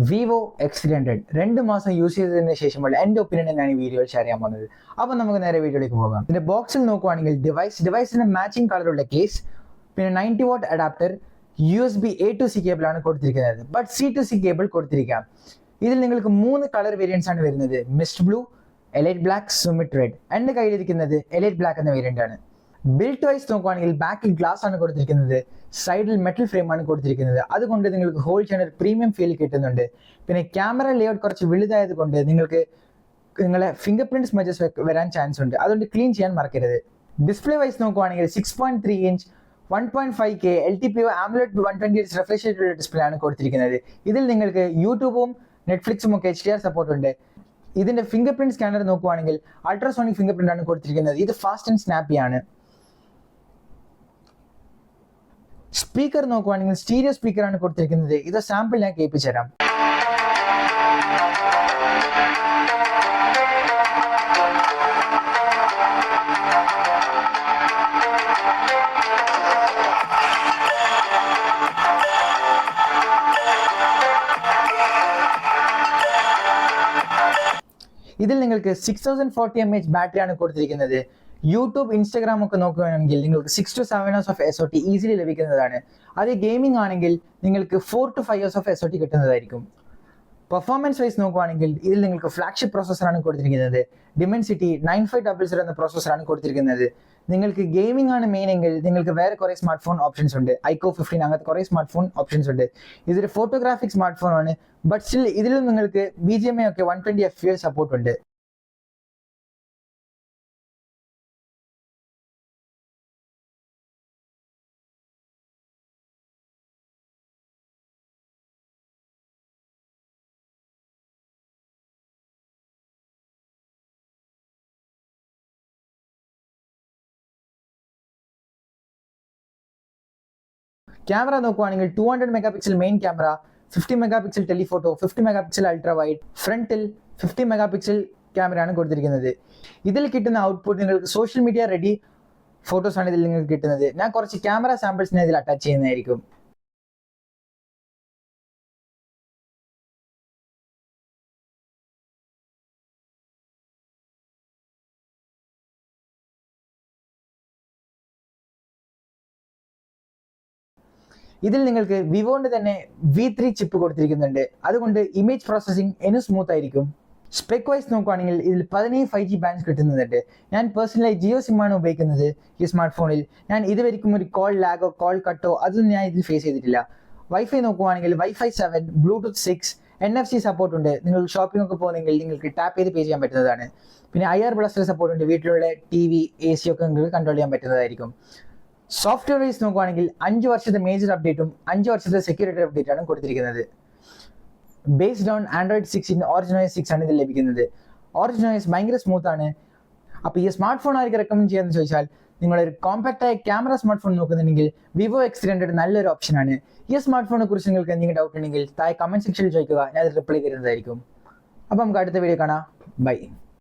Vivo X300 2 മാസം use ചെയ്തതിന് ശേഷമുള്ള എൻ്റെ ഒപ്പീനിയൻ ഞാൻ ഈ വീഡിയോയിൽ ഷെയർ ചെയ്യാൻ പോകുന്നത്. അപ്പോൾ നമുക്ക് നേരെ വീഡിയോയിലേക്ക് പോകാം. ഇതിന്റെ ബോക്സിൽ നോക്കുവാണെങ്കിൽ ഡിവൈസിന് മാച്ചിങ് കളറുള്ള കേസ്, പിന്നെ 90 watt adapter, USB A to C cable ആണ് കൊടുത്തിരിക്കുന്നത്. But C to C cable കൊടുത്തിരിക്കാം. ഇതിൽ നിങ്ങൾക്ക് 3 കളർ വേരിയൻസ് ആണ് വരുന്നത്: mist blue, elite black, summit red. എൻ്റെ കയ്യിലിരിക്കുന്നത് എലൈറ്റ് ബ്ലാക്ക് എന്ന വേരിയന്റ് ആണ്. ബിൽറ്റ് വൈസ് നോക്കുവാണെങ്കിൽ ബാക്കിൽ ഗ്ലാസ് ആണ് കൊടുത്തിരിക്കുന്നത്, സൈഡിൽ മെറ്റൽ ഫ്രെയിം ആണ് കൊടുത്തിരിക്കുന്നത്. അതുകൊണ്ട് നിങ്ങൾക്ക് ഹോൾഡ് ചെയ്യാൻ ഒരു പ്രീമിയം ഫീൽ കിട്ടുന്നുണ്ട്. പിന്നെ ക്യാമറ ലേഔട്ട് കുറച്ച് വലുതായത് കൊണ്ട് നിങ്ങൾക്ക് നിങ്ങളെ ഫിംഗർ പ്രിന്റ് സ്മജസ് വരാൻ ചാൻസ് ഉണ്ട്. അതുകൊണ്ട് ക്ലീൻ ചെയ്യാൻ മറക്കരുത്. ഡിസ്പ്ലേ വൈസ് നോക്കുവാണെങ്കിൽ 6.3 inch 1.5K LTPO AMOLED 120 Hz refresh റേറ്റുള്ള ഡിസ്പ്ലേ ആണ് കൊടുത്തിരിക്കുന്നത്. ഇതിൽ നിങ്ങൾക്ക് യൂട്യൂബും നെറ്റ്ഫ്ലിക്സും ഒക്കെ HDR സപ്പോർട്ട് ഉണ്ട്. ഇതിന്റെ ഫിംഗർ പ്രിന്റ് സ്കാനർ നോക്കുവാണെങ്കിൽ അൾട്രാസോണിക് ഫിംഗർ പ്രിന്റ് ആണ് കൊടുത്തിരിക്കുന്നത്. ഇത് ഫാസ്റ്റ് ആൻഡ് സ്നാപ്പി ആണ്. സ്പീക്കർ നോക്കുവാണെങ്കിൽ സ്റ്റീരിയോ സ്പീക്കർ ആണ് കൊടുത്തിരിക്കുന്നത്. ഇത് സാമ്പിൾ ഞാൻ കേൾപ്പിച്ചു തരാം. ഇതിൽ നിങ്ങൾക്ക് 6040 mAh ബാറ്ററി ആണ് കൊടുത്തിരിക്കുന്നത്. യൂട്യൂബ്, ഇൻസ്റ്റാഗ്രാം ഒക്കെ നോക്കുകയാണെങ്കിൽ നിങ്ങൾക്ക് 6 to 7 hours of SOT easily ലഭിക്കുന്നതാണ്. അതേ ഗെയിമിംഗ് ആണെങ്കിൽ നിങ്ങൾക്ക് 4 to 5 hours ഓഫ് SOT കിട്ടുന്നതായിരിക്കും. പെർഫോമൻസ് വൈസ് നോക്കുകയാണെങ്കിൽ ഇതിൽ നിങ്ങൾക്ക് ഫ്ലാഗ്ഷിപ്പ് പ്രോസസ്സറാണ് കൊടുത്തിരിക്കുന്നത്. ഡിമെൻസിറ്റി 9500 എന്ന പ്രോസസ്സറാണ് കൊടുത്തിരിക്കുന്നത്. നിങ്ങൾക്ക് ഗെയിമിംഗ് ആണ് മെയിൻ എങ്കിൽ നിങ്ങൾക്ക് വേറെ കുറേ സ്മാർട്ട് ഫോൺ ഓപ്ഷൻസ് ഉണ്ട്. iQOO 15 അങ്ങനത്തെ കുറേ സ്മാർട്ട് ഫോൺ ഓപ്ഷൻസ് ഉണ്ട്. ഇതൊരു ഫോട്ടോഗ്രാഫിക് സ്മാർട്ട് ഫോൺ ആണ്. ബട്ട് സ്റ്റിൽ ഇതിലും നിങ്ങൾക്ക് BGMI ഒക്കെ 120 FPS സപ്പോർട്ട് ഉണ്ട്. ക്യാമറ നോക്കുവാണെങ്കിൽ 200 megapixel main camera, 50 megapixel telephoto, 50 megapixel ultra wide, ഫ്രണ്ടിൽ 50 മെഗാപിക്സൽ ക്യാമറയാണ് കൊടുത്തിരിക്കുന്നത്. ഇതിൽ കിട്ടുന്ന ഔട്ട്പുട്ട് നിങ്ങൾക്ക് സോഷ്യൽ മീഡിയ റെഡി ഫോട്ടോസ് ആണ് ഇതിൽ നിങ്ങൾക്ക് കിട്ടുന്നത്. ഞാൻ കുറച്ച് ക്യാമറ സാമ്പിൾസിനെ ഇതിൽ അറ്റാച്ച് ചെയ്യുന്നതായിരിക്കും. ഇതിൽ നിങ്ങൾക്ക് വിവോന്റെ തന്നെ V3 ചിപ്പ് കൊടുത്തിരിക്കുന്നുണ്ട്. അതുകൊണ്ട് ഇമേജ് പ്രോസസ്സിംഗ് ഇനി സ്മൂത്ത് ആയിരിക്കും. സ്പെക് വൈസ് നോക്കുകയാണെങ്കിൽ ഇതിൽ 17 5G ബാൻഡ്സ് കിട്ടുന്നുണ്ട്. ഞാൻ പേഴ്സണലായി ജിയോ സിമ്മാണ് ഉപയോഗിക്കുന്നത് ഈ സ്മാർട്ട് ഫോണിൽ. ഞാൻ ഇതുവരെയും ഒരു കോൾ ലാഗോ കോൾ കട്ടോ അതൊന്നും ഞാൻ ഇതിൽ ഫേസ് ചെയ്തിട്ടില്ല. വൈഫൈ നോക്കുകയാണെങ്കിൽ Wi-Fi 7, Bluetooth 6, NFC സപ്പോർട്ട് ഉണ്ട്. നിങ്ങൾ ഷോപ്പിംഗ് ഒക്കെ പോകുന്നെങ്കിൽ നിങ്ങൾക്ക് ടാപ്പ് ചെയ്ത് പേ ചെയ്യാൻ പറ്റുന്നതാണ്. പിന്നെ IR ബ്ലാസ്റ്റർ സപ്പോർട്ട് ഉണ്ട്. വീട്ടിലുള്ള TV, AC ഒക്കെ നിങ്ങൾക്ക് കൺട്രോൾ ചെയ്യാൻ പറ്റുന്നതായിരിക്കും. സോഫ്റ്റ്വെയർ വൈസ് നോക്കുകയാണെങ്കിൽ 5 വർഷത്തെ മേജർ അപ്ഡേറ്റും 5 വർഷത്തെ സെക്യൂരിറ്റി അപ്ഡേറ്റ് ആണ് കൊടുത്തിരിക്കുന്നത്. ബേസ്ഡ് ഓൺ Android 6 OS 6 ആണ് ഇതിൽ ലഭിക്കുന്നത്. OS ഭയങ്കര സ്മൂത്ത് ആണ്. അപ്പോൾ ഈ സ്മാർട്ട് ഫോൺ ആയിരിക്കും റെക്കമെൻഡ് ചെയ്യാന്ന് ചോദിച്ചാൽ, നിങ്ങളൊരു കോമ്പാക്റ്റായ ക്യാമറ സ്മാർട്ട് ഫോൺ നോക്കുന്നുണ്ടെങ്കിൽ Vivo X300 നല്ലൊരു ഓപ്ഷനാണ്. ഈ സ്മാർട്ട് ഫോണിനെ കുറിച്ച് നിങ്ങൾക്ക് എന്തെങ്കിലും ഡൗട്ട് ഉണ്ടെങ്കിൽ താഴെ കമന്റ് സെക്ഷനിൽ ചോദിക്കുക, ഞാൻ അത് റിപ്ലൈ തരുന്നതായിരിക്കും. അപ്പോൾ നമുക്ക് അടുത്ത വീഡിയോ കാണാം. ബൈ.